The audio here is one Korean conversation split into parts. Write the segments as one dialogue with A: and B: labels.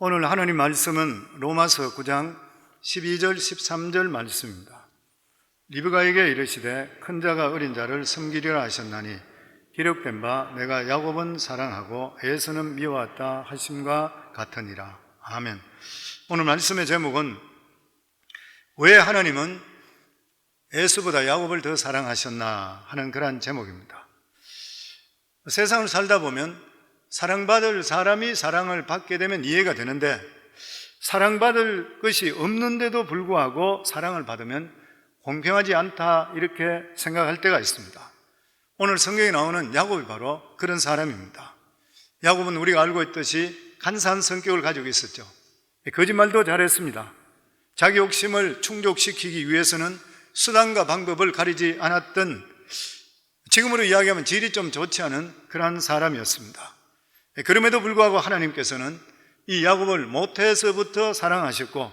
A: 오늘 하나님 말씀은 로마서 9장 12절 13절 말씀입니다. 리브가에게 이르시되 큰 자가 어린 자를 섬기리라 하셨나니 기록된 바 내가 야곱은 사랑하고 에서는 미워하다 하심과 같으니라. 아멘. 오늘 말씀의 제목은 왜 하나님은 에서보다 야곱을 더 사랑하셨나 하는 그러한 제목입니다. 세상을 살다 보면 사랑받을 사람이 사랑을 받게 되면 이해가 되는데, 사랑받을 것이 없는데도 불구하고 사랑을 받으면 공평하지 않다 이렇게 생각할 때가 있습니다. 오늘 성경에 나오는 야곱이 바로 그런 사람입니다. 야곱은 우리가 알고 있듯이 간사한 성격을 가지고 있었죠. 거짓말도 잘했습니다. 자기 욕심을 충족시키기 위해서는 수단과 방법을 가리지 않았던, 지금으로 이야기하면 질이 좀 좋지 않은 그러한 사람이었습니다. 그럼에도 불구하고 하나님께서는 이 야곱을 모태에서부터 사랑하셨고,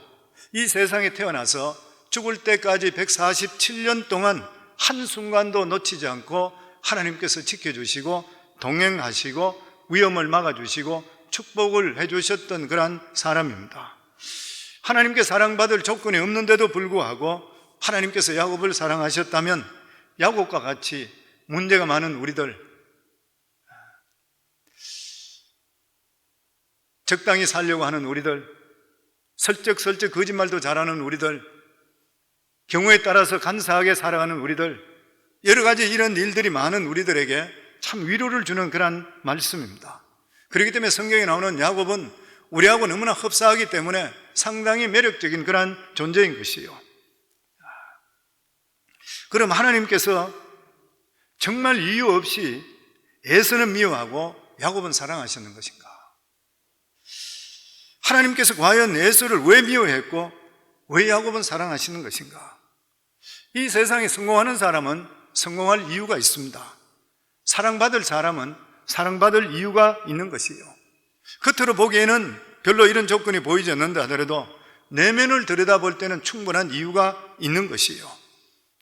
A: 이 세상에 태어나서 죽을 때까지 147년 동안 한순간도 놓치지 않고 하나님께서 지켜주시고 동행하시고 위험을 막아주시고 축복을 해주셨던 그러한 사람입니다. 하나님께 사랑받을 조건이 없는데도 불구하고 하나님께서 야곱을 사랑하셨다면, 야곱과 같이 문제가 많은 우리들, 적당히 살려고 하는 우리들, 설쩍설쩍 거짓말도 잘하는 우리들, 경우에 따라서 간사하게 살아가는 우리들, 여러 가지 이런 일들이 많은 우리들에게 참 위로를 주는 그런 말씀입니다. 그렇기 때문에 성경에 나오는 야곱은 우리하고 너무나 흡사하기 때문에 상당히 매력적인 그런 존재인 것이요. 그럼 하나님께서 정말 이유 없이 에서는 미워하고 야곱은 사랑하시는 것인가? 하나님께서 과연 에서를 왜 미워했고 왜 야곱은 사랑하시는 것인가? 이 세상에 성공하는 사람은 성공할 이유가 있습니다. 사랑받을 사람은 사랑받을 이유가 있는 것이요. 겉으로 보기에는 별로 이런 조건이 보이지 않는다 하더라도 내면을 들여다볼 때는 충분한 이유가 있는 것이요.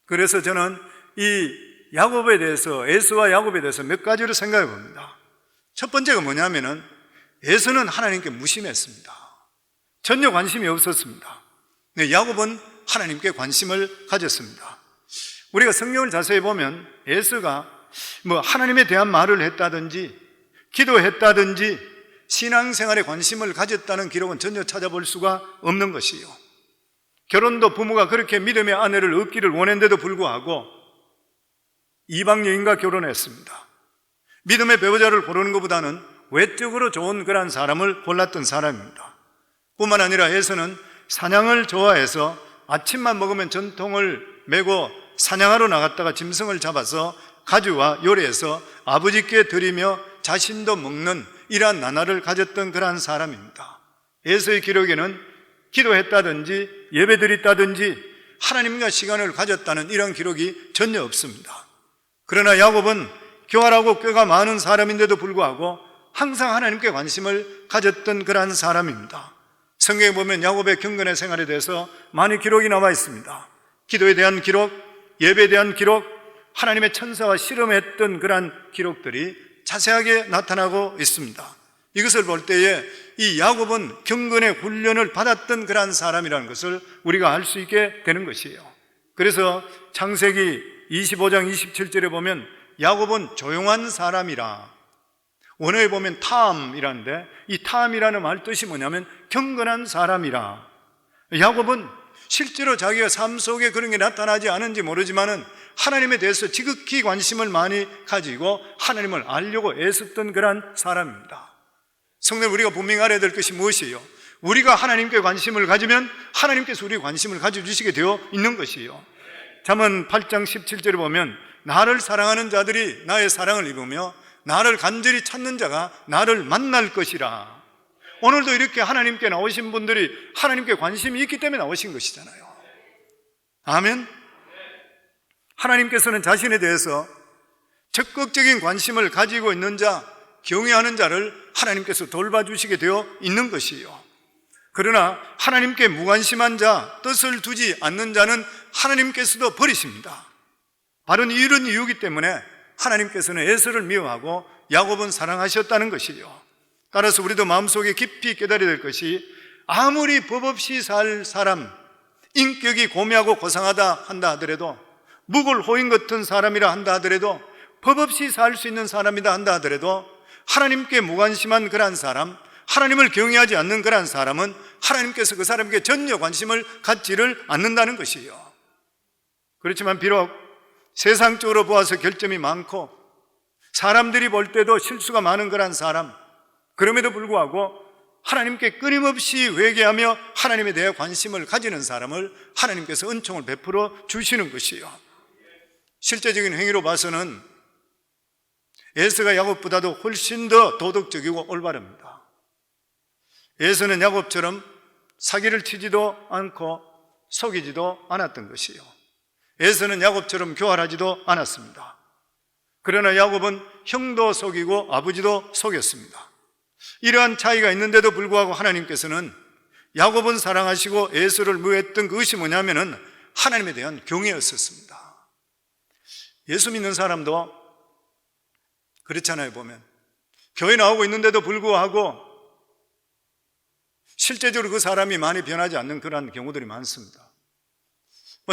A: 그래서 저는 이 야곱에 대해서, 에서와 야곱에 대해서 몇 가지를 생각해 봅니다. 첫 번째가 뭐냐면은 에서는 하나님께 무심했습니다. 전혀 관심이 없었습니다. 야곱은 하나님께 관심을 가졌습니다. 우리가 성경을 자세히 보면 에서가 하나님에 대한 말을 했다든지 기도했다든지 신앙생활에 관심을 가졌다는 기록은 전혀 찾아볼 수가 없는 것이요. 결혼도 부모가 그렇게 믿음의 아내를 얻기를 원했는데도 불구하고 이방 여인과 결혼했습니다. 믿음의 배우자를 고르는 것보다는 외적으로 좋은 그런 사람을 골랐던 사람입니다. 뿐만 아니라 에서는 사냥을 좋아해서 아침만 먹으면 전통을 메고 사냥하러 나갔다가 짐승을 잡아서 가져와 요리해서 아버지께 드리며 자신도 먹는 이러한 나날을 가졌던 그러한 사람입니다. 에서의 기록에는 기도했다든지 예배드렸다든지 하나님과 시간을 가졌다는 이런 기록이 전혀 없습니다. 그러나 야곱은 교활하고 꾀가 많은 사람인데도 불구하고 항상 하나님께 관심을 가졌던 그러한 사람입니다. 성경에 보면 야곱의 경건의 생활에 대해서 많이 기록이 나와 있습니다. 기도에 대한 기록, 예배에 대한 기록, 하나님의 천사와 씨름했던 그러한 기록들이 자세하게 나타나고 있습니다. 이것을 볼 때에 이 야곱은 경건의 훈련을 받았던 그러한 사람이라는 것을 우리가 알 수 있게 되는 것이에요. 그래서 창세기 25장 27절에 보면 야곱은 조용한 사람이라, 원어에 보면 탐이라는데 이 탐이라는 말 뜻이 뭐냐면 경건한 사람이라. 야곱은 실제로 자기가 삶 속에 그런 게 나타나지 않은지 모르지만은 하나님에 대해서 지극히 관심을 많이 가지고 하나님을 알려고 애썼던 그런 사람입니다. 성도 우리가 분명히 알아야 될 것이 무엇이에요? 우리가 하나님께 관심을 가지면 하나님께서 우리의 관심을 가져주시게 되어 있는 것이에요. 잠언 8장 17절에 보면 나를 사랑하는 자들이 나의 사랑을 입으며 나를 간절히 찾는 자가 나를 만날 것이라. 오늘도 이렇게 하나님께 나오신 분들이 하나님께 관심이 있기 때문에 나오신 것이잖아요. 아멘. 하나님께서는 자신에 대해서 적극적인 관심을 가지고 있는 자, 경외하는 자를 하나님께서 돌봐주시게 되어 있는 것이에요. 그러나 하나님께 무관심한 자, 뜻을 두지 않는 자는 하나님께서도 버리십니다. 바로 이런 이유이기 때문에 하나님께서는 에서를 미워하고 야곱은 사랑하셨다는 것이요. 따라서 우리도 마음속에 깊이 깨달아야 될 것이, 아무리 법 없이 살 사람, 인격이 고매하고 고상하다 한다 하더라도, 묵을 호인 같은 사람이라 한다 하더라도, 법 없이 살 수 있는 사람이다 한다 하더라도, 하나님께 무관심한 그러한 사람, 하나님을 경외하지 않는 그러한 사람은 하나님께서 그 사람에게 전혀 관심을 갖지를 않는다는 것이에요. 그렇지만 비록 세상적으로 보아서 결점이 많고 사람들이 볼 때도 실수가 많은 그러한 사람, 그럼에도 불구하고 하나님께 끊임없이 회개하며 하나님에 대해 관심을 가지는 사람을 하나님께서 은총을 베풀어 주시는 것이에요. 실제적인 행위로 봐서는 에서가 야곱보다도 훨씬 더 도덕적이고 올바릅니다. 에서는 야곱처럼 사기를 치지도 않고 속이지도 않았던 것이에요. 에서는 야곱처럼 교활하지도 않았습니다. 그러나 야곱은 형도 속이고 아버지도 속였습니다. 이러한 차이가 있는데도 불구하고 하나님께서는 야곱은 사랑하시고 에서를 미워했던 그것이 뭐냐면은 하나님에 대한 경외였었습니다. 예수 믿는 사람도 그렇잖아요. 보면 교회 나오고 있는데도 불구하고 실제적으로 그 사람이 많이 변하지 않는 그런 경우들이 많습니다.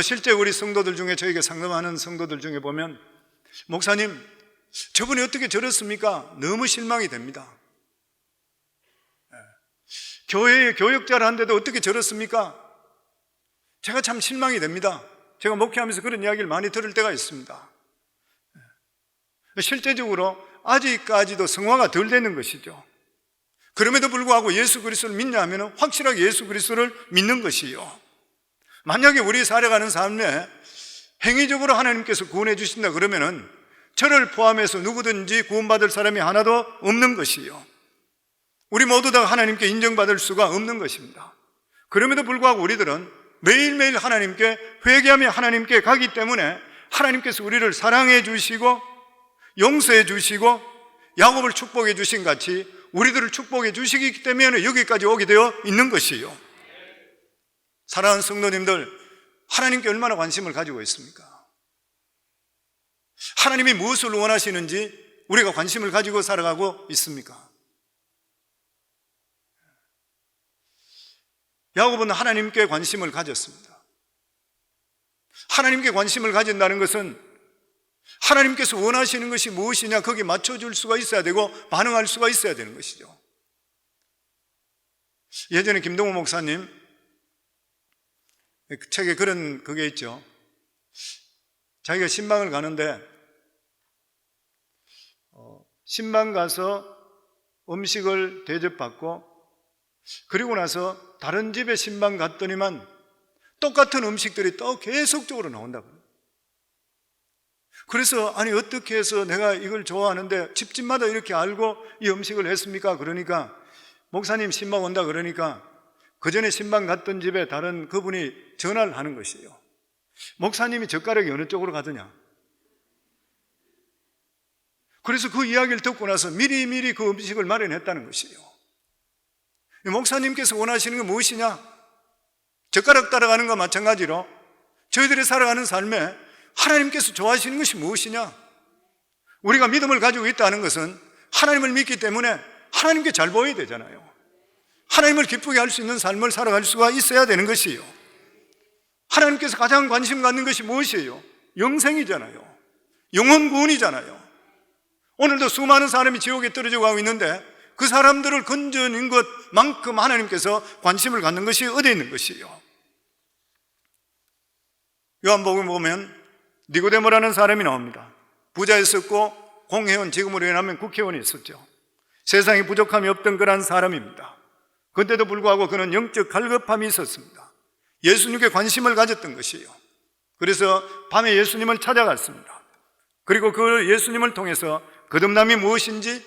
A: 실제 우리 성도들 중에, 저에게 상담하는 성도들 중에 보면, 목사님, 저분이 어떻게 저렇습니까? 너무 실망이 됩니다. 교회의 교역자라는데도 어떻게 저렇습니까? 제가 참 실망이 됩니다. 제가 목회하면서 그런 이야기를 많이 들을 때가 있습니다. 실제적으로 아직까지도 성화가 덜 되는 것이죠. 그럼에도 불구하고 예수 그리스도를 믿냐 하면 확실하게 예수 그리스도를 믿는 것이요. 만약에 우리 살아가는 삶에 행위적으로 하나님께서 구원해 주신다 그러면은 저를 포함해서 누구든지 구원받을 사람이 하나도 없는 것이요. 우리 모두 다 하나님께 인정받을 수가 없는 것입니다. 그럼에도 불구하고 우리들은 매일매일 하나님께 회개하며 하나님께 가기 때문에 하나님께서 우리를 사랑해 주시고 용서해 주시고 야곱을 축복해 주신 같이 우리들을 축복해 주시기 때문에 여기까지 오게 되어 있는 것이에요. 사랑하는 성도님들, 하나님께 얼마나 관심을 가지고 있습니까? 하나님이 무엇을 원하시는지 우리가 관심을 가지고 살아가고 있습니까? 야곱은 하나님께 관심을 가졌습니다. 하나님께 관심을 가진다는 것은 하나님께서 원하시는 것이 무엇이냐, 거기에 맞춰줄 수가 있어야 되고 반응할 수가 있어야 되는 것이죠. 예전에 김동호 목사님 책에 그런 그게 있죠. 자기가 신방을 가는데 신방 가서 음식을 대접받고 그리고 나서 다른 집에 신방 갔더니만 똑같은 음식들이 또 계속적으로 나온다고요. 그래서 아니 어떻게 해서 내가 이걸 좋아하는데 집집마다 이렇게 알고 이 음식을 했습니까? 그러니까 목사님 신방 온다 그러니까 그 전에 신방 갔던 집에 다른 그분이 전화를 하는 것이에요. 목사님이 젓가락이 어느 쪽으로 가더냐? 그래서 그 이야기를 듣고 나서 미리미리 그 음식을 마련했다는 것이에요. 목사님께서 원하시는 게 무엇이냐? 젓가락 따라가는 것과 마찬가지로 저희들이 살아가는 삶에 하나님께서 좋아하시는 것이 무엇이냐? 우리가 믿음을 가지고 있다는 것은 하나님을 믿기 때문에 하나님께 잘 보여야 되잖아요. 하나님을 기쁘게 할 수 있는 삶을 살아갈 수가 있어야 되는 것이에요. 하나님께서 가장 관심 갖는 것이 무엇이에요? 영생이잖아요. 영혼 구원이잖아요. 오늘도 수많은 사람이 지옥에 떨어져 가고 있는데 그 사람들을 건져낸 것만큼 하나님께서 관심을 갖는 것이 어디에 있는 것이에요? 요한복음 보면 니고데모라는 사람이 나옵니다. 부자였었고 공회원, 지금으로 인하면 국회의원이 있었죠. 세상에 부족함이 없던 그런 사람입니다. 그런데도 불구하고 그는 영적 갈급함이 있었습니다. 예수님께 관심을 가졌던 것이에요. 그래서 밤에 예수님을 찾아갔습니다. 그리고 그 예수님을 통해서 거듭남이 무엇인지,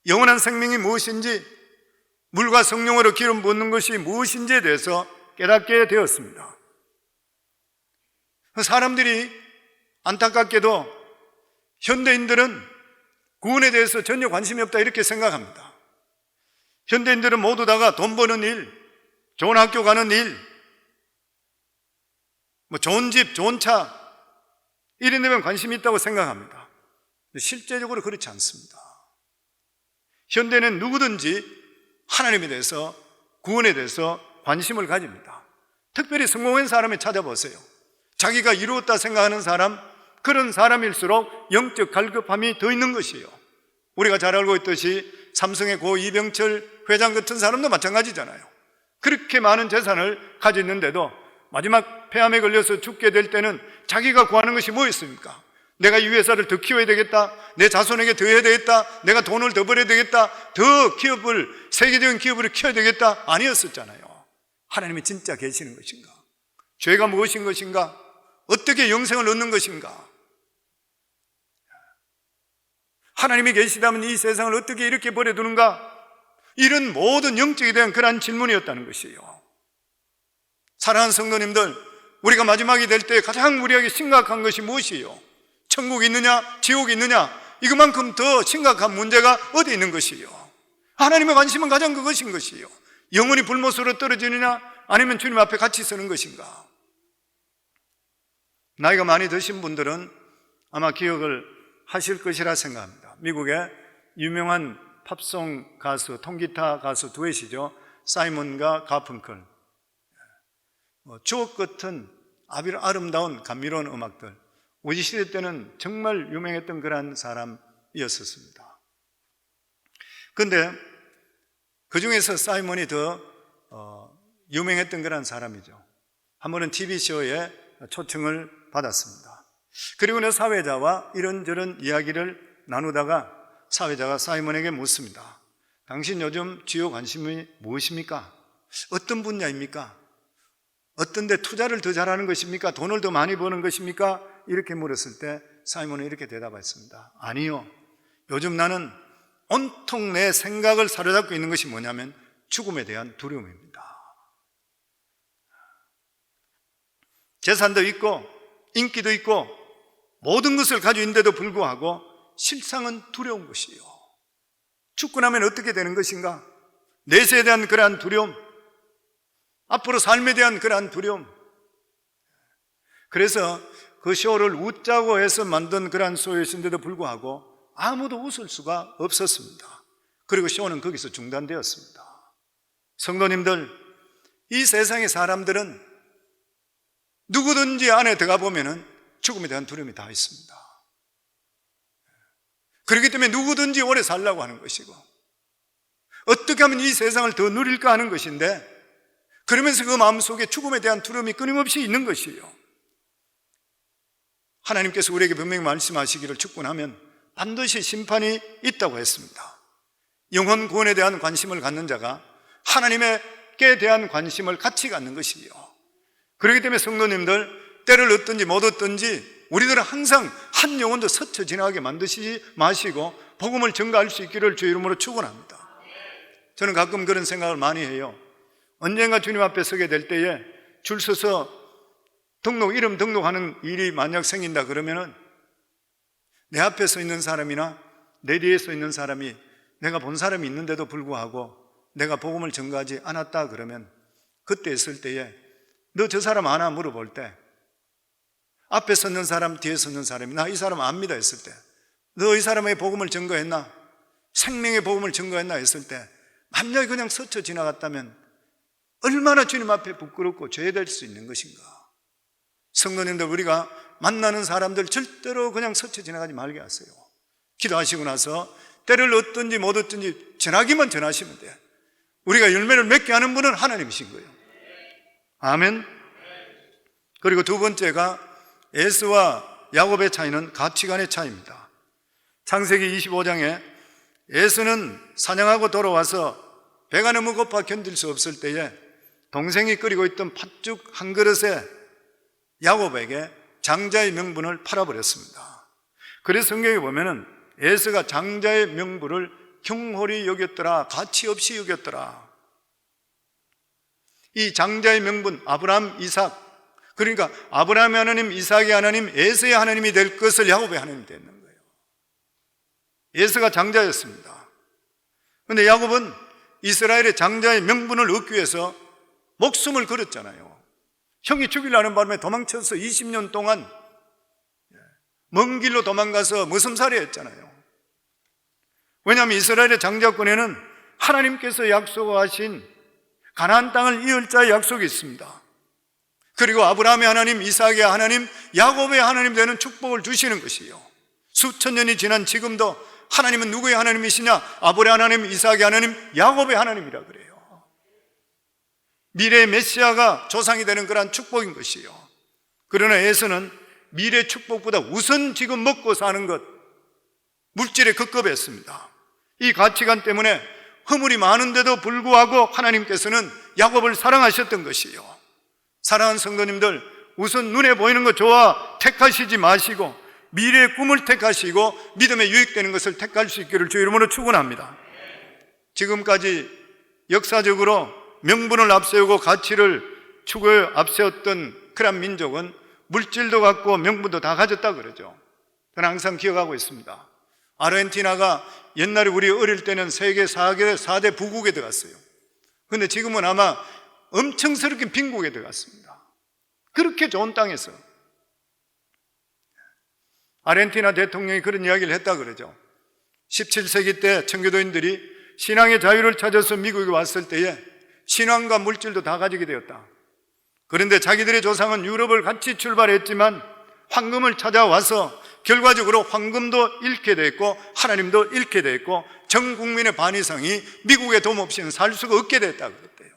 A: 영원한 생명이 무엇인지, 물과 성령으로 기름 붓는 것이 무엇인지에 대해서 깨닫게 되었습니다. 사람들이 안타깝게도 현대인들은 구원에 대해서 전혀 관심이 없다 이렇게 생각합니다. 현대인들은 모두 다가 돈 버는 일, 좋은 학교 가는 일, 좋은 집, 좋은 차 이런 데면 관심이 있다고 생각합니다. 실제적으로 그렇지 않습니다. 현대는 누구든지 하나님에 대해서, 구원에 대해서 관심을 가집니다. 특별히 성공한 사람을 찾아보세요. 자기가 이루었다 생각하는 사람, 그런 사람일수록 영적 갈급함이 더 있는 것이에요. 우리가 잘 알고 있듯이 삼성의 고 이병철 회장 같은 사람도 마찬가지잖아요. 그렇게 많은 재산을 가졌는데도 마지막 폐암에 걸려서 죽게 될 때는 자기가 구하는 것이 뭐였습니까? 내가 이 회사를 더 키워야 되겠다, 내 자손에게 더 해야 되겠다, 내가 돈을 더 벌어야 되겠다, 더 기업을, 세계적인 기업을 키워야 되겠다, 아니었었잖아요. 하나님이 진짜 계시는 것인가? 죄가 무엇인 것인가? 어떻게 영생을 얻는 것인가? 하나님이 계시다면 이 세상을 어떻게 이렇게 버려두는가? 이런 모든 영적에 대한 그러한 질문이었다는 것이에요. 사랑하는 성도님들, 우리가 마지막이 될 때 가장 우리에게 심각한 것이 무엇이에요? 천국이 있느냐, 지옥이 있느냐, 이것만큼 더 심각한 문제가 어디 있는 것이에요? 하나님의 관심은 가장 그것인 것이에요. 영원히 불못으로 떨어지느냐, 아니면 주님 앞에 같이 서는 것인가? 나이가 많이 드신 분들은 아마 기억을 하실 것이라 생각합니다. 미국의 유명한 팝송 가수, 통기타 가수 두엣이죠. 사이먼과 가펑클. 주옥 같은 아름다운 감미로운 음악들, 우리 시대 때는 정말 유명했던 그런 사람이었습니다. 그런데 그 중에서 사이먼이 더 유명했던 그런 사람이죠. 한 번은 TV쇼에 초청을 받았습니다. 그리고 는 사회자와 이런저런 이야기를 나누다가 사회자가 사이먼에게 묻습니다. 당신 요즘 주요 관심이 무엇입니까? 어떤 분야입니까? 어떤 데 투자를 더 잘하는 것입니까? 돈을 더 많이 버는 것입니까? 이렇게 물었을 때 사이먼은 이렇게 대답했습니다. 아니요, 요즘 나는 온통 내 생각을 사로잡고 있는 것이 뭐냐면 죽음에 대한 두려움입니다. 재산도 있고 인기도 있고 모든 것을 가지고 있는데도 불구하고 실상은 두려운 것이에요. 죽고 나면 어떻게 되는 것인가? 내세에 대한 그러한 두려움, 앞으로 삶에 대한 그러한 두려움. 그래서 그 쇼를 웃자고 해서 만든 그러한 쇼였는데도 불구하고 아무도 웃을 수가 없었습니다. 그리고 쇼는 거기서 중단되었습니다. 성도님들, 이 세상의 사람들은 누구든지 안에 들어가 보면은 죽음에 대한 두려움이 다 있습니다. 그렇기 때문에 누구든지 오래 살려고 하는 것이고, 어떻게 하면 이 세상을 더 누릴까 하는 것인데, 그러면서 그 마음속에 죽음에 대한 두려움이 끊임없이 있는 것이에요. 하나님께서 우리에게 분명히 말씀하시기를 죽고 나면 반드시 심판이 있다고 했습니다. 영혼 구원에 대한 관심을 갖는 자가 하나님께 대한 관심을 같이 갖는 것이에요. 그렇기 때문에 성도님들, 때를 얻든지 못 얻든지 우리들은 항상 한 영혼도 스쳐 지나가게 만드시지 마시고 복음을 전가할 수 있기를 주의 이름으로 축원합니다. 저는 가끔 그런 생각을 많이 해요. 언젠가 주님 앞에 서게 될 때에 줄 서서 이름 등록하는 일이 만약 생긴다 그러면은 내 앞에 서 있는 사람이나 내 뒤에 서 있는 사람이 내가 본 사람이 있는데도 불구하고 내가 복음을 전가하지 않았다 그러면, 그때 있을 때에 너 저 사람 아나 물어볼 때, 앞에 섰는 사람, 뒤에 섰는 사람이 나 이 사람 압니다 했을 때, 너 이 사람의 복음을 전가했나? 생명의 복음을 전가했나 했을 때, 만약에 그냥 스쳐 지나갔다면 얼마나 주님 앞에 부끄럽고 죄될 수 있는 것인가. 성도님들, 우리가 만나는 사람들 절대로 그냥 스쳐 지나가지 말게 하세요. 기도하시고 나서 때를 얻든지 못 얻든지 전하기만 전하시면 돼요. 우리가 열매를 맺게 하는 분은 하나님이신 거예요. 아멘. 그리고 두 번째가 에서와 야곱의 차이는 가치관의 차이입니다. 창세기 25장에 에서는 사냥하고 돌아와서 배가 너무 고파 견딜 수 없을 때에 동생이 끓이고 있던 팥죽 한 그릇에 야곱에게 장자의 명분을 팔아버렸습니다. 그래서 성경에 보면은 에서가 장자의 명분을 경홀히 여겼더라, 가치 없이 여겼더라. 이 장자의 명분, 아브라함, 이삭, 그러니까 아브라함의 하나님, 이삭의 하나님, 에서의 하나님이 될 것을 야곱의 하나님이 되는 거예요. 에서가 장자였습니다. 그런데 야곱은 이스라엘의 장자의 명분을 얻기 위해서 목숨을 걸었잖아요. 형이 죽이려는 바람에 도망쳐서 20년 동안 먼 길로 도망가서 머슴살이 했잖아요. 왜냐하면 이스라엘의 장자권에는 하나님께서 약속하신 가나안 땅을 이을 자의 약속이 있습니다. 그리고 아브라함의 하나님, 이삭의 하나님, 야곱의 하나님 되는 축복을 주시는 것이요, 수천 년이 지난 지금도 하나님은 누구의 하나님이시냐? 아브라함의 하나님, 이삭의 하나님, 야곱의 하나님이라 그래요. 미래의 메시아가 조상이 되는 그러한 축복인 것이요. 그러나 에서는 미래 축복보다 우선 지금 먹고 사는 것, 물질에 급급했습니다. 이 가치관 때문에 허물이 많은데도 불구하고 하나님께서는 야곱을 사랑하셨던 것이요. 사랑하는 성도님들, 우선 눈에 보이는 것 좋아 택하시지 마시고 미래의 꿈을 택하시고 믿음에 유익되는 것을 택할 수 있기를 주 이름으로 축원합니다. 지금까지 역사적으로 명분을 앞세우고 가치를 추구해 앞세웠던 그런 민족은 물질도 갖고 명분도 다 가졌다 그러죠. 저는 항상 기억하고 있습니다. 아르헨티나가 옛날에 우리 어릴 때는 세계 4대 부국에 들어갔어요. 그런데 지금은 아마 엄청스럽게 빈국에 들어갔습니다. 그렇게 좋은 땅에서. 아르헨티나 대통령이 그런 이야기를 했다 그러죠. 17세기 때 청교도인들이 신앙의 자유를 찾아서 미국에 왔을 때에 신앙과 물질도 다 가지게 되었다. 그런데 자기들의 조상은 유럽을 같이 출발했지만 황금을 찾아와서 결과적으로 황금도 잃게 됐고 하나님도 잃게 됐고 전 국민의 반 이상이 미국의 도움 없이는 살 수가 없게 됐다고 그랬대요.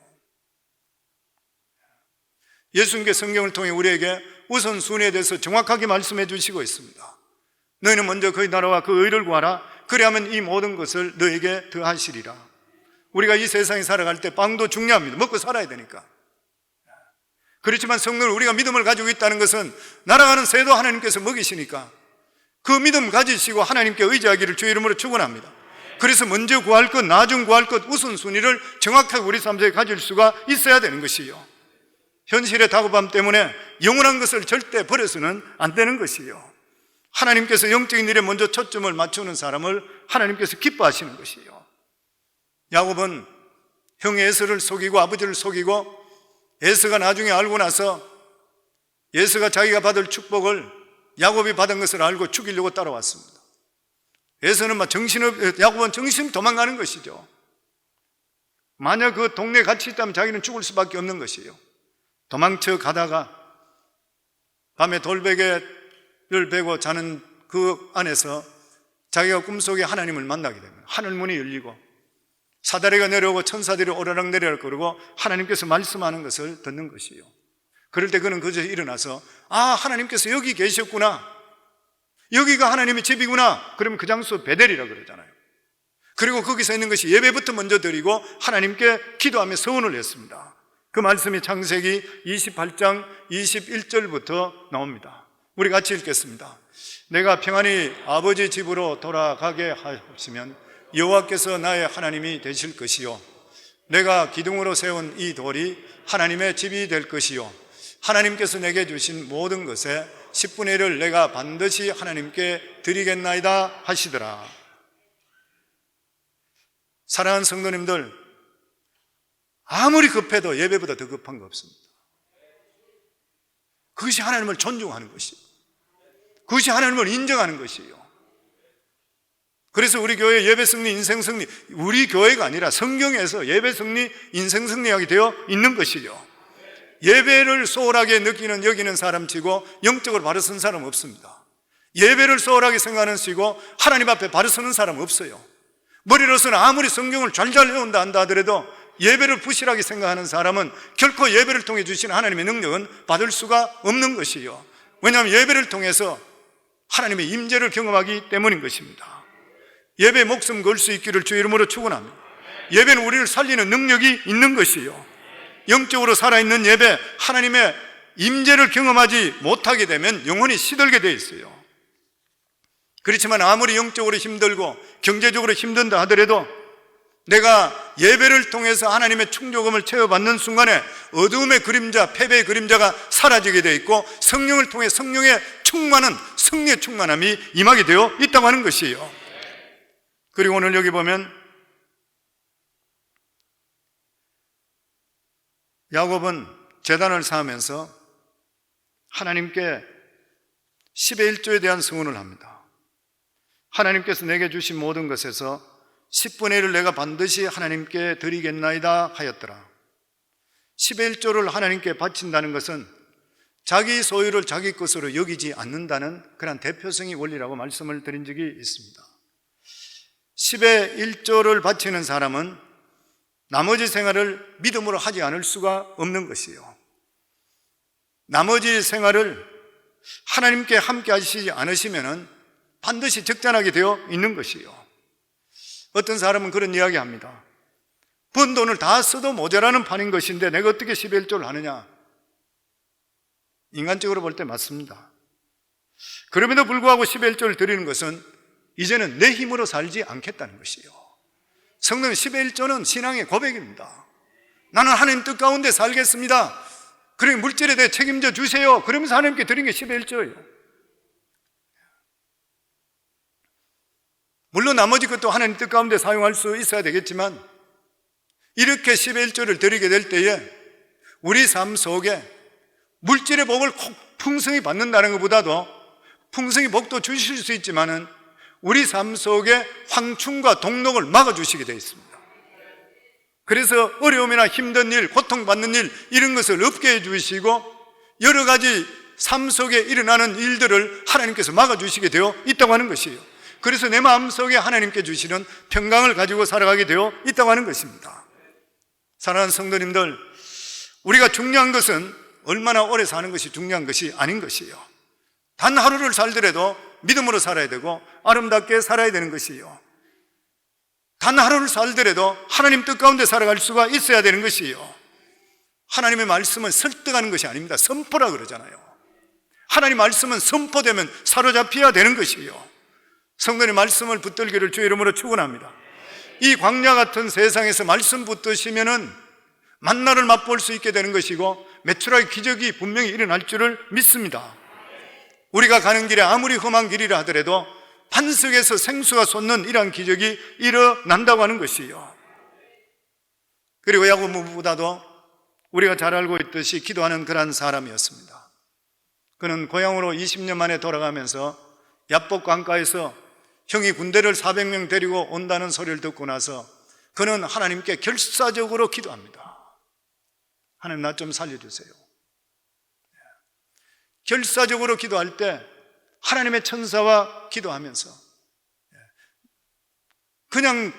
A: 예수님께서 성경을 통해 우리에게 우선순위에 대해서 정확하게 말씀해 주시고 있습니다. 너희는 먼저 그의 나라와 그 의를 구하라. 그리하면 이 모든 것을 너에게 더하시리라. 우리가 이 세상에 살아갈 때 빵도 중요합니다. 먹고 살아야 되니까. 그렇지만 성도는 우리가 믿음을 가지고 있다는 것은 날아가는 새도 하나님께서 먹이시니까 그 믿음 가지시고 하나님께 의지하기를 주의 이름으로 축원합니다. 그래서 먼저 구할 것, 나중 구할 것, 우선순위를 정확하게 우리 삶 속에 가질 수가 있어야 되는 것이요, 현실의 다급함 때문에 영원한 것을 절대 버려서는 안 되는 것이요, 하나님께서 영적인 일에 먼저 초점을 맞추는 사람을 하나님께서 기뻐하시는 것이요. 야곱은 형 에서를 속이고 아버지를 속이고 에서가 나중에 알고 나서 에서가 자기가 받을 축복을 야곱이 받은 것을 알고 죽이려고 따라왔습니다. 에서는 야곱은 정신이 도망가는 것이죠. 만약 그 동네에 같이 있다면 자기는 죽을 수밖에 없는 것이에요. 도망쳐 가다가 밤에 돌베개를 베고 자는 그 안에서 자기가 꿈속에 하나님을 만나게 됩니다. 하늘문이 열리고 사다리가 내려오고 천사들이 오르락 내리락 그러고 하나님께서 말씀하는 것을 듣는 것이에요. 그럴 때 그는 그저 일어나서 하나님께서 여기 계셨구나, 여기가 하나님의 집이구나. 그러면 그 장소 베델이라고 그러잖아요. 그리고 거기서 있는 것이 예배부터 먼저 드리고 하나님께 기도하며 서원을 했습니다. 그 말씀이 창세기 28장 21절부터 나옵니다. 우리 같이 읽겠습니다. 내가 평안히 아버지 집으로 돌아가게 하시면 여호와께서 나의 하나님이 되실 것이요, 내가 기둥으로 세운 이 돌이 하나님의 집이 될 것이요, 하나님께서 내게 주신 모든 것에 10분의 1을 내가 반드시 하나님께 드리겠나이다 하시더라. 사랑하는 성도님들, 아무리 급해도 예배보다 더 급한 거 없습니다. 그것이 하나님을 존중하는 것이에요. 그것이 하나님을 인정하는 것이에요. 그래서 우리 교회 예배 승리, 인생 승리, 우리 교회가 아니라 성경에서 예배 승리, 인생 승리하게 되어 있는 것이죠. 예배를 소홀하게 여기는 사람 치고 영적으로 바로 선 사람 없습니다. 예배를 소홀하게 생각하는 치고 하나님 앞에 바로 서는 사람 없어요. 머리로서는 아무리 성경을 잘잘 외운다 한다 하더라도 예배를 부실하게 생각하는 사람은 결코 예배를 통해 주시는 하나님의 능력은 받을 수가 없는 것이요. 왜냐하면 예배를 통해서 하나님의 임재를 경험하기 때문인 것입니다. 예배에 목숨 걸 수 있기를 주의 이름으로 축원합니다. 예배는 우리를 살리는 능력이 있는 것이요, 영적으로 살아있는 예배, 하나님의 임재를 경험하지 못하게 되면 영혼이 시들게 되어 있어요. 그렇지만 아무리 영적으로 힘들고 경제적으로 힘든다 하더라도 내가 예배를 통해서 하나님의 충족음을 채워받는 순간에 어두움의 그림자, 패배의 그림자가 사라지게 되어 있고 성령을 통해 성령의 충만한 승리의 충만함이 임하게 되어 있다고 하는 것이에요. 그리고 오늘 여기 보면 야곱은 제단을 쌓으면서 하나님께 10의 1조에 대한 성원을 합니다. 하나님께서 내게 주신 모든 것에서 10분의 1을 내가 반드시 하나님께 드리겠나이다 하였더라. 10의 1조를 하나님께 바친다는 것은 자기 소유를 자기 것으로 여기지 않는다는 그런 대표성의 원리라고 말씀을 드린 적이 있습니다. 10의 1조를 바치는 사람은 나머지 생활을 믿음으로 하지 않을 수가 없는 것이요, 나머지 생활을 하나님께 함께 하시지 않으시면 반드시 적잔하게 되어 있는 것이요. 어떤 사람은 그런 이야기 합니다. 번 돈을 다 써도 모자라는 판인 것인데 내가 어떻게 10의 1조를 하느냐. 인간적으로 볼 때 맞습니다. 그럼에도 불구하고 10의 1조를 드리는 것은 이제는 내 힘으로 살지 않겠다는 것이요. 성도는 10의 1조는 신앙의 고백입니다. 나는 하나님 뜻 가운데 살겠습니다. 그러니 물질에 대해 책임져 주세요. 그러면서 하나님께 드린 게 10의 1조예요. 물론 나머지 것도 하나님 뜻 가운데 사용할 수 있어야 되겠지만, 이렇게 10의 1조를 드리게 될 때에 우리 삶 속에 물질의 복을 풍성히 받는다는 것보다도, 풍성히 복도 주실 수 있지만은 우리 삶 속에 황충과 동록을 막아주시게 되어 있습니다. 그래서 어려움이나 힘든 일, 고통받는 일, 이런 것을 없게 해주시고 여러 가지 삶 속에 일어나는 일들을 하나님께서 막아주시게 되어 있다고 하는 것이에요. 그래서 내 마음속에 하나님께 주시는 평강을 가지고 살아가게 되어 있다고 하는 것입니다. 사랑하는 성도님들, 우리가 중요한 것은 얼마나 오래 사는 것이 중요한 것이 아닌 것이에요. 단 하루를 살더라도 믿음으로 살아야 되고 아름답게 살아야 되는 것이에요. 단 하루를 살더라도 하나님 뜻 가운데 살아갈 수가 있어야 되는 것이에요. 하나님의 말씀은 설득하는 것이 아닙니다. 선포라 그러잖아요. 하나님 말씀은 선포되면 사로잡혀야 되는 것이에요. 성도님, 말씀을 붙들기를 주의 이름으로 축원합니다. 이 광야 같은 세상에서 말씀 붙드시면은 만나를 맛볼 수 있게 되는 것이고 메추라기 기적이 분명히 일어날 줄을 믿습니다. 우리가 가는 길에 아무리 험한 길이라 하더라도 반석에서 생수가 솟는 이러한 기적이 일어난다고 하는 것이에요. 그리고 야고보다도 우리가 잘 알고 있듯이 기도하는 그런 사람이었습니다. 그는 고향으로 20년 만에 돌아가면서 야복 강가에서 형이 군대를 400명 데리고 온다는 소리를 듣고 나서 그는 하나님께 결사적으로 기도합니다. 하나님, 나 좀 살려주세요. 결사적으로 기도할 때 하나님의 천사와 기도하면서 그냥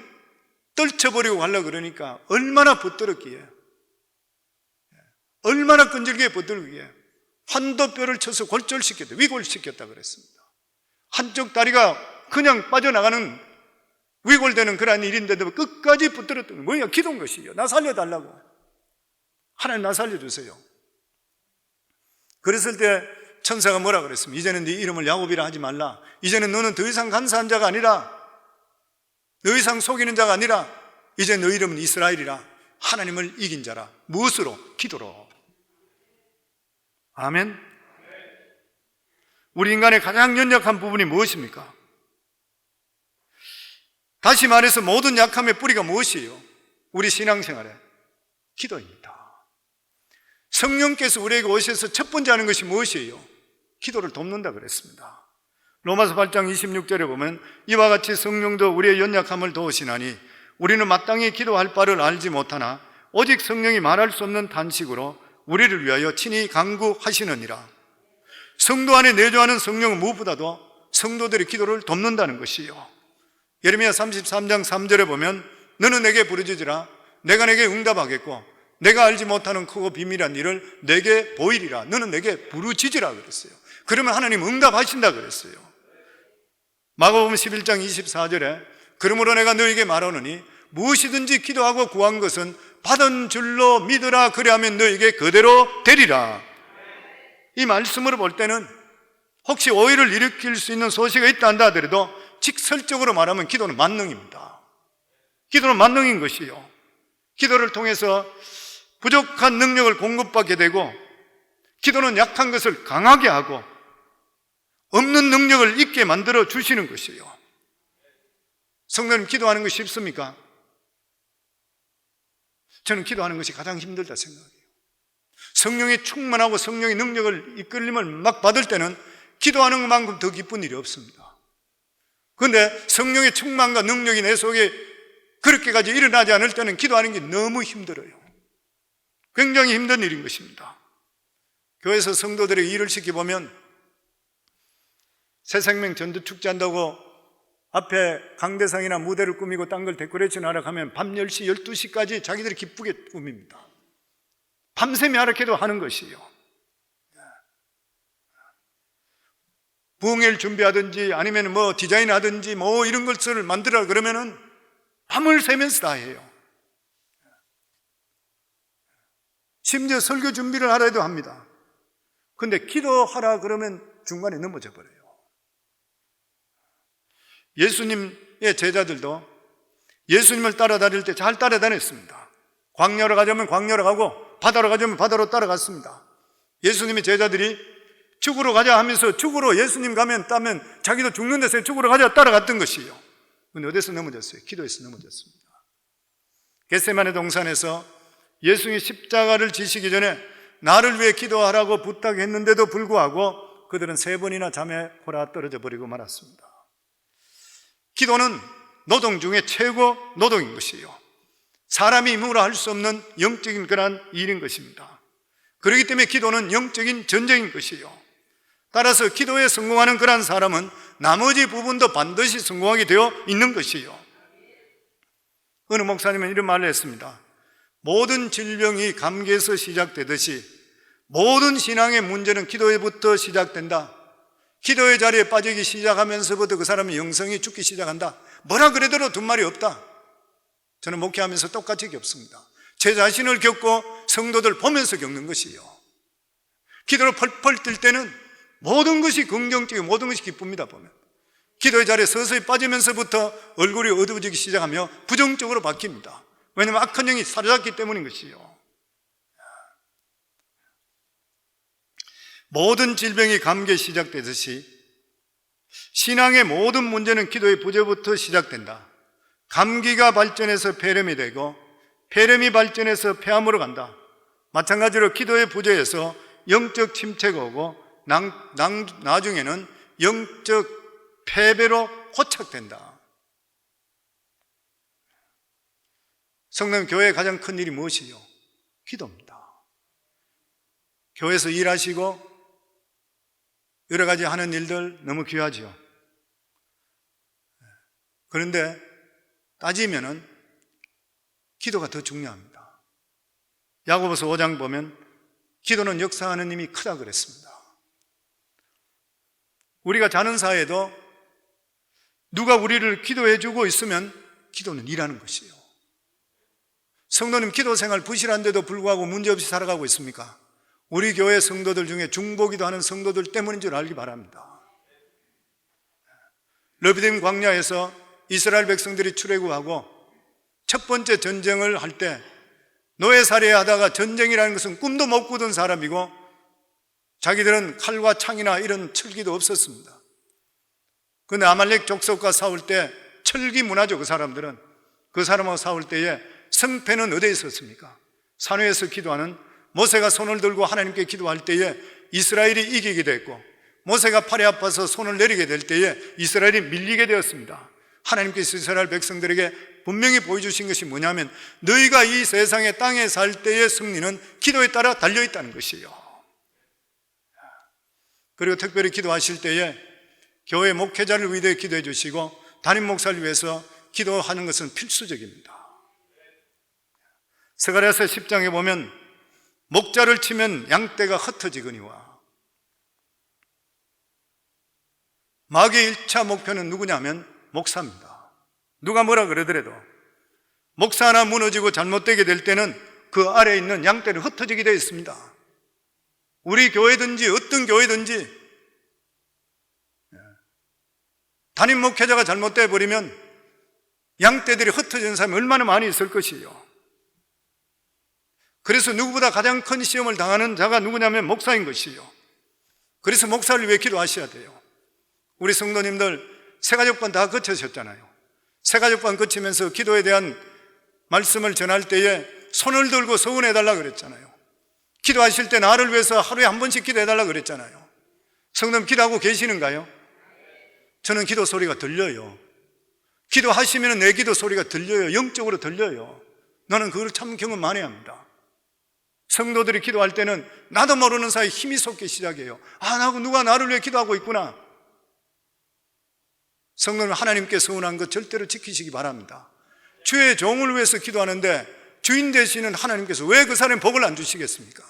A: 떨쳐버리고 가려고 그러니까 얼마나 붙들었기에, 얼마나 끈질기게 붙들기에 환도뼈를 쳐서 골절시켰다, 위골시켰다 그랬습니다. 한쪽 다리가 그냥 빠져나가는 위골되는 그런 일인데도 끝까지 붙들었던 거예요. 뭐냐? 기도한 것이에요. 나 살려달라고. 하나님, 나 살려주세요. 그랬을 때 천사가 뭐라 그랬습니까? 이제는 네 이름을 야곱이라 하지 말라. 이제는 너는 더 이상 간사한 자가 아니라, 더 이상 속이는 자가 아니라 이제 너 이름은 이스라엘이라. 하나님을 이긴 자라. 무엇으로? 기도로. 아멘. 우리 인간의 가장 연약한 부분이 무엇입니까? 다시 말해서 모든 약함의 뿌리가 무엇이에요? 우리 신앙생활에 기도입니다. 성령께서 우리에게 오셔서 첫 번째 하는 것이 무엇이에요? 기도를 돕는다 그랬습니다. 로마서 8장 26절에 보면 이와 같이 성령도 우리의 연약함을 도우시나니 우리는 마땅히 기도할 바를 알지 못하나 오직 성령이 말할 수 없는 탄식으로 우리를 위하여 친히 간구하시느니라. 성도 안에 내주하는 성령은 무엇보다도 성도들의 기도를 돕는다는 것이에요. 예레미야 33장 3절에 보면 너는 내게 부르짖으라. 내가 내게 응답하겠고 내가 알지 못하는 크고 비밀한 일을 내게 보이리라. 너는 내게 부르짖으라 그랬어요. 그러면 하나님 응답하신다 그랬어요. 마가복음 11장 24절에 그러므로 내가 너에게 말하노니 무엇이든지 기도하고 구한 것은 받은 줄로 믿으라. 그리하면 너에게 그대로 되리라. 이 말씀으로 볼 때는 혹시 오해를 일으킬 수 있는 소식이 있다 한다 하더라도 직설적으로 말하면 기도는 만능입니다. 기도는 만능인 것이요, 기도를 통해서 부족한 능력을 공급받게 되고 기도는 약한 것을 강하게 하고 없는 능력을 있게 만들어 주시는 것이에요. 성도님, 기도하는 것이 쉽습니까? 저는 기도하는 것이 가장 힘들다 생각해요. 성령이 충만하고 성령의 능력을 이끌림을 막 받을 때는 기도하는 것만큼 더 기쁜 일이 없습니다. 그런데 성령의 충만과 능력이 내 속에 그렇게까지 일어나지 않을 때는 기도하는 게 너무 힘들어요. 굉장히 힘든 일인 것입니다. 교회에서 성도들에게 일을 시켜보면 새생명 전도축제 한다고 앞에 강대상이나 무대를 꾸미고 딴 걸 데코레이션 하러 가면 밤 10시, 12시까지 자기들이 기쁘게 꾸밉니다. 밤샘이 하락해도 하는 것이에요. 부흥회를 준비하든지 아니면 뭐 디자인하든지 뭐 이런 것을 만들어 그러면은 밤을 새면서 다 해요. 심지어 설교 준비를 하라 해도 합니다. 근데 기도하라 그러면 중간에 넘어져 버려요. 예수님의 제자들도 예수님을 따라다닐 때 잘 따라다녔습니다. 광야로 가자면 광야로 가고 바다로 가자면 바다로 따라갔습니다. 예수님의 제자들이 죽으러 가자 하면서 죽으러 예수님 가면 따면 자기도 죽는 데서 죽으러 가자 따라갔던 것이에요. 근데 어디서 넘어졌어요? 기도에서 넘어졌습니다. 겟세마네 동산에서 예수님이 십자가를 지시기 전에 나를 위해 기도하라고 부탁했는데도 불구하고 그들은 3번이나 잠에 골아 떨어져 버리고 말았습니다. 기도는 노동 중에 최고 노동인 것이에요. 사람이 힘으로 할 수 없는 영적인 그런 일인 것입니다. 그렇기 때문에 기도는 영적인 전쟁인 것이에요. 따라서 기도에 성공하는 그런 사람은 나머지 부분도 반드시 성공하게 되어 있는 것이에요. 어느 목사님은 이런 말을 했습니다. 모든 질병이 감기에서 시작되듯이 모든 신앙의 문제는 기도에부터 시작된다. 기도의 자리에 빠지기 시작하면서부터 그 사람의 영성이 죽기 시작한다. 뭐라 그래도 두 말이 없다. 저는 목회하면서 똑같이 겪습니다. 제 자신을 겪고 성도들 보면서 겪는 것이에요. 기도로 펄펄 뛸 때는 모든 것이 긍정적이고 모든 것이 기쁩니다. 보면 기도의 자리에 서서히 빠지면서부터 얼굴이 어두워지기 시작하며 부정적으로 바뀝니다. 왜냐하면 악한 영이 사로잡기 때문인 것이에요. 모든 질병이 감기에 시작되듯이 신앙의 모든 문제는 기도의 부재부터 시작된다. 감기가 발전해서 폐렴이 되고 폐렴이 발전해서 폐암으로 간다. 마찬가지로 기도의 부재에서 영적 침체가 오고 나중에는 영적 패배로 호착된다. 성도님, 교회의 가장 큰 일이 무엇이요? 기도입니다. 교회에서 일하시고 여러 가지 하는 일들 너무 귀하죠. 그런데 따지면은 기도가 더 중요합니다. 야고보서 5장 보면 기도는 역사하는 힘이 크다 그랬습니다. 우리가 자는 사이에도 누가 우리를 기도해 주고 있으면 기도는 일하는 것이에요. 성도님, 기도 생활 부실한데도 불구하고 문제없이 살아가고 있습니까? 우리 교회 성도들 중에 중보기도 하는 성도들 때문인 줄 알기 바랍니다. 르비딤 광야에서 이스라엘 백성들이 출애굽하고 첫 번째 전쟁을 할 때 노예살이하다가 전쟁이라는 것은 꿈도 못 꾸던 사람이고 자기들은 칼과 창이나 이런 철기도 없었습니다. 그런데 아말렉 족속과 싸울 때 철기 문화죠. 그 사람들은. 그 사람하고 싸울 때에 성패는 어디에 있었습니까? 산 위에서 기도하는 모세가 손을 들고 하나님께 기도할 때에 이스라엘이 이기게 됐고 모세가 팔이 아파서 손을 내리게 될 때에 이스라엘이 밀리게 되었습니다. 하나님께서 이스라엘 백성들에게 분명히 보여주신 것이 뭐냐면 너희가 이 세상의 땅에 살 때의 승리는 기도에 따라 달려있다는 것이에요. 그리고 특별히 기도하실 때에 교회 목회자를 위해 기도해 주시고 담임 목사를 위해서 기도하는 것은 필수적입니다. 스가랴서 10장에 보면 목자를 치면 양떼가 흩어지거니와 마귀의 1차 목표는 누구냐면 목사입니다. 누가 뭐라 그러더라도 목사 하나 무너지고 잘못되게 될 때는 그 아래에 있는 양떼는 흩어지게 되어 있습니다. 우리 교회든지 어떤 교회든지 담임 목회자가 잘못되어 버리면 양떼들이 흩어지는 사람이 얼마나 많이 있을 것이에요. 그래서 누구보다 가장 큰 시험을 당하는 자가 누구냐면 목사인 것이에요. 그래서 목사를 위해 기도하셔야 돼요. 우리 성도님들 새가족반 다 거치셨잖아요. 새가족반 거치면서 기도에 대한 말씀을 전할 때에 손을 들고 서원해달라 그랬잖아요. 기도하실 때 나를 위해서 하루에 한 번씩 기도해달라 그랬잖아요. 성도님 기도하고 계시는가요? 저는 기도 소리가 들려요. 기도하시면 내 기도 소리가 들려요. 영적으로 들려요. 나는 그걸 참 경험 많이 합니다. 성도들이 기도할 때는 나도 모르는 사이 힘이 솟기 시작해요. 누가 나를 위해 기도하고 있구나. 성도는 하나님께 서운한 것 절대로 지키시기 바랍니다. 주의 종을 위해서 기도하는데 주인 되시는 하나님께서 왜 그 사람에 복을 안 주시겠습니까?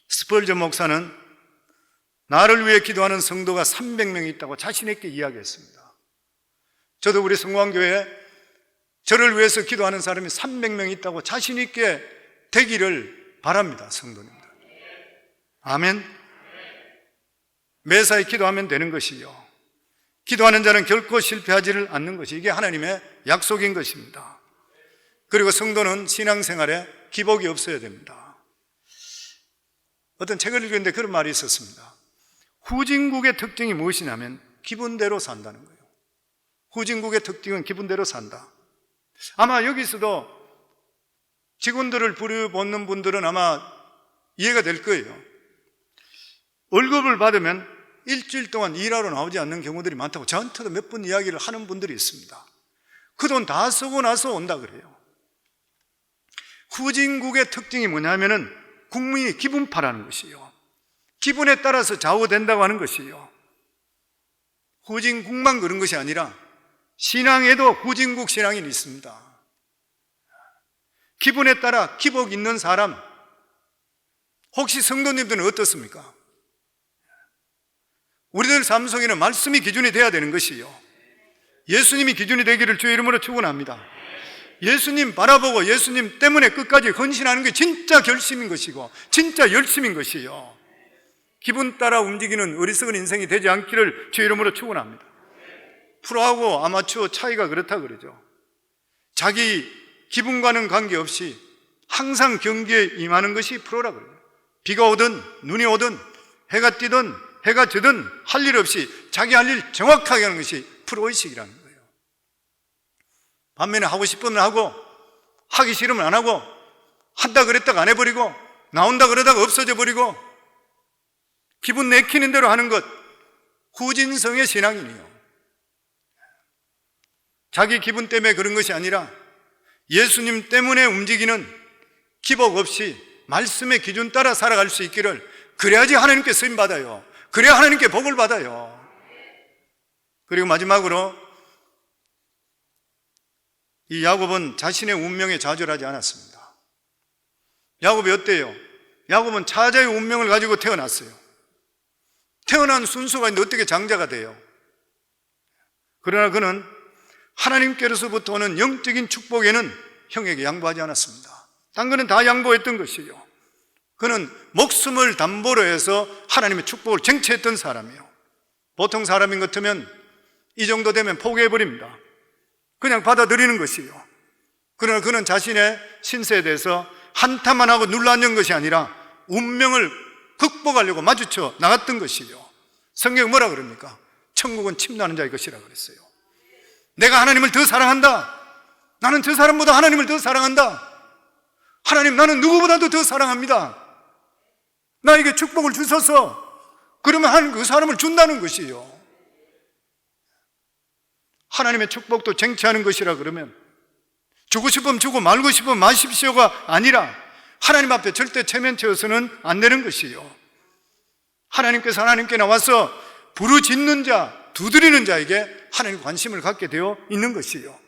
A: 스펄전 목사는 나를 위해 기도하는 성도가 300명이 있다고 자신 있게 이야기했습니다. 저도 우리 성광교회에 저를 위해서 기도하는 사람이 300명 있다고 자신 있게 되기를 바랍니다. 성도님들. 아멘. 매사에 기도하면 되는 것이요, 기도하는 자는 결코 실패하지를 않는 것이, 이게 하나님의 약속인 것입니다. 그리고 성도는 신앙생활에 기복이 없어야 됩니다. 어떤 책을 읽었는데 그런 말이 있었습니다. 후진국의 특징이 무엇이냐면 기분대로 산다는 거예요. 후진국의 특징은 기분대로 산다. 아마 여기서도 직원들을 부려보는 분들은 아마 이해가 될 거예요. 월급을 받으면 일주일 동안 일하러 나오지 않는 경우들이 많다고 저한테도 몇 번 이야기를 하는 분들이 있습니다. 그 돈 다 쓰고 나서 온다 그래요. 후진국의 특징이 뭐냐면은 국민이 기분파라는 것이요, 기분에 따라서 좌우된다고 하는 것이요. 후진국만 그런 것이 아니라 신앙에도 후진국 신앙이 있습니다. 기분에 따라 기복 있는 사람, 혹시 성도님들은 어떻습니까? 우리들 삶 속에는 말씀이 기준이 돼야 되는 것이요, 예수님이 기준이 되기를 주의 이름으로 축원합니다. 예수님 바라보고 예수님 때문에 끝까지 헌신하는 게 진짜 결심인 것이고 진짜 열심인 것이요, 기분 따라 움직이는 어리석은 인생이 되지 않기를 주의 이름으로 축원합니다. 프로하고 아마추어 차이가 그렇다 그러죠. 자기 기분과는 관계없이 항상 경기에 임하는 것이 프로라 그래요. 비가 오든 눈이 오든 해가 뜨든 해가 지든 할 일 없이 자기 할 일 정확하게 하는 것이 프로의식이라는 거예요. 반면에 하고 싶으면 하고 하기 싫으면 안 하고, 한다 그랬다가 안 해버리고 나온다 그러다가 없어져 버리고 기분 내키는 대로 하는 것, 후진성의 신앙이에요. 자기 기분 때문에 그런 것이 아니라 예수님 때문에 움직이는 기복 없이 말씀의 기준 따라 살아갈 수 있기를, 그래야지 하나님께 쓰임 받아요. 그래야 하나님께 복을 받아요. 그리고 마지막으로 이 야곱은 자신의 운명에 좌절하지 않았습니다. 야곱이 어때요? 야곱은 차자의 운명을 가지고 태어났어요. 태어난 순서가 있는데 어떻게 장자가 돼요? 그러나 그는 하나님께로부터 오는 영적인 축복에는 형에게 양보하지 않았습니다. 딴 거는 다 양보했던 것이에요. 그는 목숨을 담보로 해서 하나님의 축복을 쟁취했던 사람이에요. 보통 사람인 것 같으면 이 정도 되면 포기해버립니다. 그냥 받아들이는 것이에요. 그러나 그는 자신의 신세에 대해서 한탄만 하고 눌러앉은 것이 아니라 운명을 극복하려고 마주쳐 나갔던 것이에요. 성경은 뭐라 그럽니까? 천국은 침노하는 자의 것이라 그랬어요. 내가 하나님을 더 사랑한다. 나는 저 사람보다 하나님을 더 사랑한다. 하나님, 나는 누구보다도 더 사랑합니다. 나에게 축복을 주셔서. 그러면 하나님 그 사람을 준다는 것이에요. 하나님의 축복도 쟁취하는 것이라 그러면 주고 싶으면 주고 말고 싶으면 마십시오가 아니라 하나님 앞에 절대 체면치어서는 안 되는 것이에요. 하나님께서 하나님께 나와서 부르짖는 자, 두드리는 자에게 하나님 관심을 갖게 되어 있는 것이에요.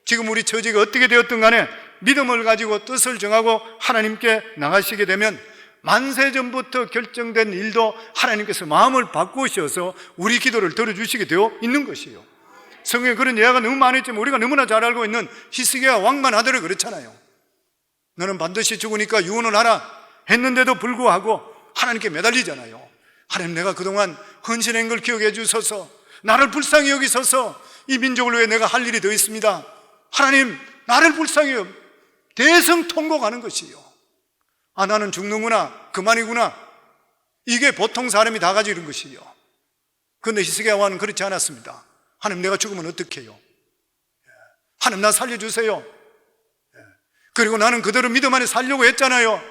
A: 지금 우리 처지가 어떻게 되었든 간에 믿음을 가지고 뜻을 정하고 하나님께 나가시게 되면 만세전부터 결정된 일도 하나님께서 마음을 바꾸셔서 우리 기도를 들어주시게 되어 있는 것이에요. 성경에 그런 예화가 너무 많았지만 우리가 너무나 잘 알고 있는 히스기야 왕만 아들을 그렇잖아요. 너는 반드시 죽으니까 유언을 하라 했는데도 불구하고 하나님께 매달리잖아요. 하나님, 내가 그동안 헌신한 걸 기억해 주셔서 나를 불쌍히 여기셔서 이 민족을 위해 내가 할 일이 더 있습니다. 하나님, 나를 불쌍히 여기 대성통곡하는 것이요. 아, 나는 죽는구나, 그만이구나. 이게 보통 사람이 다 가지고 이런 것이요. 그런데 히스기야 왕은 그렇지 않았습니다. 하나님, 내가 죽으면 어떡해요? 하나님, 나 살려주세요. 그리고 나는 그대로 믿음 안에 살려고 했잖아요.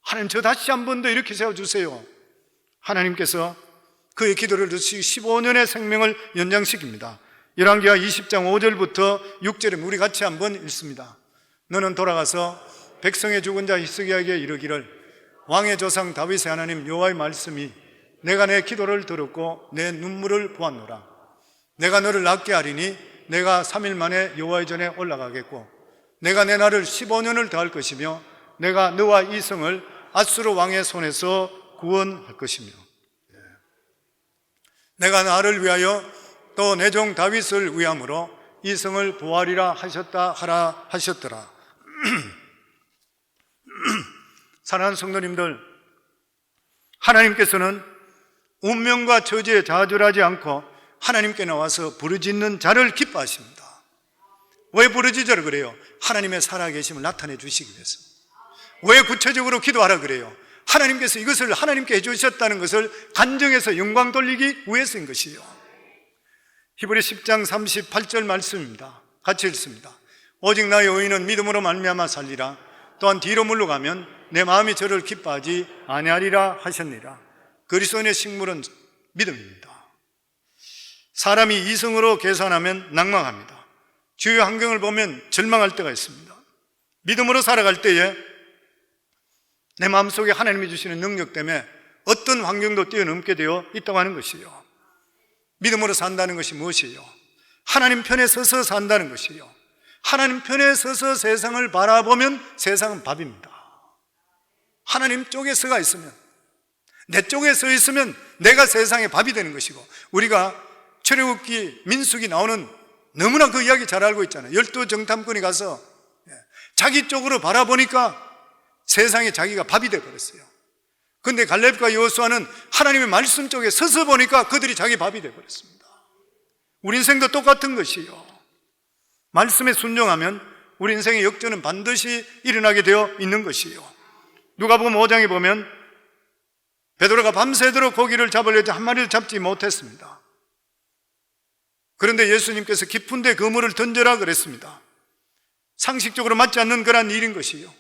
A: 하나님, 저 다시 한 번 더 이렇게 세워주세요. 하나님께서 그의 기도를 듣시 15년의 생명을 연장시킵니다. 열왕기하 20장 5절부터 6절에 우리 같이 한번 읽습니다. 너는 돌아가서 백성의 죽은 자 히스기야에게 이르기를 왕의 조상 다윗의 하나님 여호와의 말씀이 내가 내 기도를 들었고 내 눈물을 보았노라. 내가 너를 낫게 하리니 내가 3일 만에 여호와의 전에 올라가겠고 내가 내 날을 15년을 더할 것이며 내가 너와 이 성을 앗수르 왕의 손에서 구원할 것이며 내가 나를 위하여 또 내 종 다윗을 위함으로 이 성을 보호하리라 하셨다 하라 하셨더라. 사랑하는 성도님들, 하나님께서는 운명과 처지에 좌절하지 않고 하나님께 나와서 부르짖는 자를 기뻐하십니다. 왜 부르짖으라 그래요? 하나님의 살아계심을 나타내 주시기 위해서. 왜 구체적으로 기도하라 그래요? 하나님께서 이것을 하나님께 해주셨다는 것을 간증해서 영광 돌리기 위해서인 것이요. 히브리 10장 38절 말씀입니다. 같이 읽습니다. 오직 나의 의인은 믿음으로 말미암아 살리라. 또한 뒤로 물러가면 내 마음이 저를 기뻐하지 아니하리라 하셨느니라. 그리스도인의 식물은 믿음입니다. 사람이 이성으로 계산하면 낭망합니다. 주요 환경을 보면 절망할 때가 있습니다. 믿음으로 살아갈 때에 내 마음속에 하나님이 주시는 능력 때문에 어떤 환경도 뛰어넘게 되어 있다고 하는 것이요. 믿음으로 산다는 것이 무엇이에요? 하나님 편에 서서 산다는 것이요. 하나님 편에 서서 세상을 바라보면 세상은 밥입니다. 하나님 쪽에 서가 있으면, 내 쪽에 서 있으면 내가 세상의 밥이 되는 것이고, 우리가 출애굽기 민수기 나오는 너무나 그 이야기 잘 알고 있잖아요. 12정탐꾼이 가서 자기 쪽으로 바라보니까 세상에 자기가 밥이 되어버렸어요. 그런데 갈렙과 여호수아는 하나님의 말씀 쪽에 서서 보니까 그들이 자기 밥이 되어버렸습니다. 우리 인생도 똑같은 것이요. 말씀에 순종하면 우리 인생의 역전은 반드시 일어나게 되어 있는 것이요. 누가복음 5장에 보면 베드로가 밤새도록 고기를 잡으려 한 마리를 잡지 못했습니다. 그런데 예수님께서 깊은 데 그물을 던져라 그랬습니다. 상식적으로 맞지 않는 그런 일인 것이요.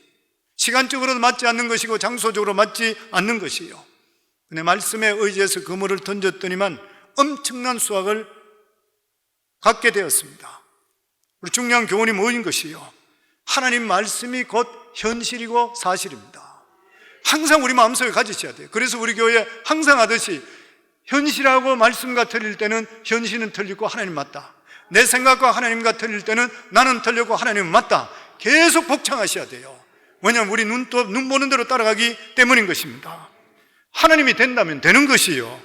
A: 시간적으로도 맞지 않는 것이고 장소적으로 맞지 않는 것이요. 근데 말씀에 의지해서 그물을 던졌더니만 엄청난 수확을 갖게 되었습니다. 우리 중요한 교훈이 뭐인 것이요? 하나님 말씀이 곧 현실이고 사실입니다. 항상 우리 마음속에 가지셔야 돼요. 그래서 우리 교회에 항상 하듯이 현실하고 말씀과 틀릴 때는 현실은 틀리고 하나님 맞다. 내 생각과 하나님과 틀릴 때는 나는 틀리고 하나님은 맞다. 계속 복창하셔야 돼요. 왜냐하면 우리 눈 보는 대로 따라가기 때문인 것입니다. 하나님이 된다면 되는 것이요.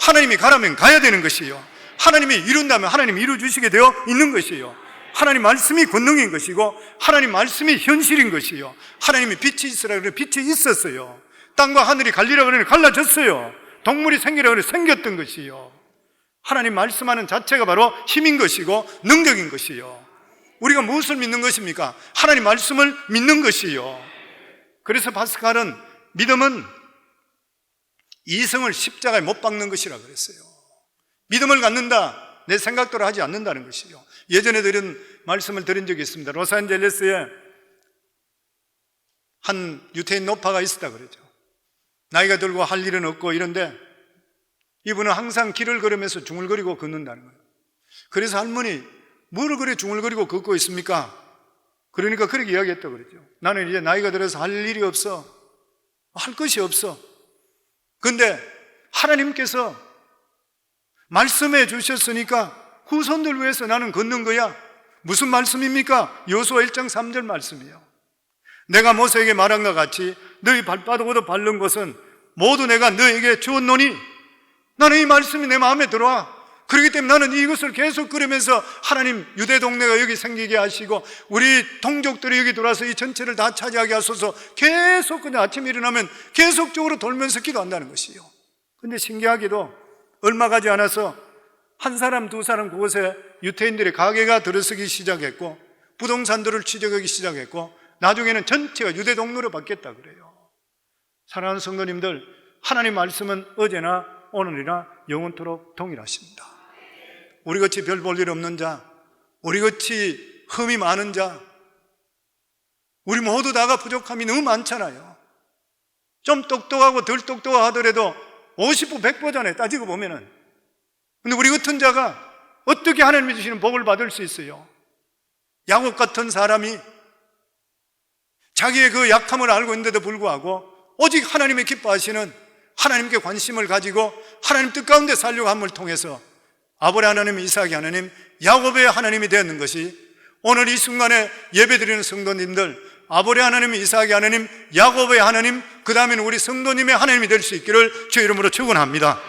A: 하나님이 가라면 가야 되는 것이요. 하나님이 이룬다면 하나님이 이루어주시게 되어 있는 것이요. 하나님 말씀이 권능인 것이고 하나님 말씀이 현실인 것이요. 하나님이 빛이 있으라 그래 빛이 있었어요. 땅과 하늘이 갈리라 그러니 갈라졌어요. 동물이 생기라 그래 생겼던 것이요. 하나님 말씀하는 자체가 바로 힘인 것이고 능력인 것이요. 우리가 무엇을 믿는 것입니까? 하나님 말씀을 믿는 것이요. 그래서 파스칼은 믿음은 이성을 십자가에 못 박는 것이라 그랬어요. 믿음을 갖는다, 내 생각대로 하지 않는다는 것이요. 예전에 이런 말씀을 드린 적이 있습니다. 로스앤젤레스에 한 유태인 노파가 있었다 그러죠. 나이가 들고 할 일은 없고 이런데 이분은 항상 길을 걸으면서 중얼거리고 걷는다는 거예요. 그래서 할머니, 뭐를 그래 중얼거리고 걷고 있습니까? 그러니까 그렇게 이야기했다고 그러죠. 나는 이제 나이가 들어서 할 일이 없어. 할 것이 없어. 그런데 하나님께서 말씀해 주셨으니까 후손들 위해서 나는 걷는 거야. 무슨 말씀입니까? 여호수아 1장 3절 말씀이에요. 내가 모세에게 말한 것 같이 너희 발바닥으로 밟는 것은 모두 내가 너에게 주었노니 나는 이 말씀이 내 마음에 들어와. 그렇기 때문에 나는 이것을 계속 그러면서 하나님 유대 동네가 여기 생기게 하시고 우리 동족들이 여기 들어와서 이 전체를 다 차지하게 하소서 계속 그냥 아침에 일어나면 계속적으로 돌면서 기도한다는 것이요. 근데 신기하게도 얼마 가지 않아서 한 사람 두 사람 그곳에 유태인들의 가게가 들어서기 시작했고 부동산들을 취득하기 시작했고 나중에는 전체가 유대 동네로 바뀌었다 그래요. 사랑하는 성도님들, 하나님 말씀은 어제나 오늘이나 영원토록 동일하십니다. 우리같이 별 볼 일 없는 자, 우리같이 흠이 많은 자, 우리 모두 다가 부족함이 너무 많잖아요. 좀 똑똑하고 덜 똑똑하더라도 50부 100보잖아요. 따지고 보면은. 근데 우리 같은 자가 어떻게 하나님이 주시는 복을 받을 수 있어요? 야곱 같은 사람이 자기의 그 약함을 알고 있는데도 불구하고 오직 하나님의 기뻐하시는 하나님께 관심을 가지고 하나님 뜻 가운데 살려고 함을 통해서 아브라함 하나님, 이삭의 하나님, 야곱의 하나님이 되었는 것이 오늘 이 순간에 예배드리는 성도님들, 아브라함 하나님, 이삭의 하나님, 야곱의 하나님, 그 다음에는 우리 성도님의 하나님이 될 수 있기를 주의 이름으로 축원합니다.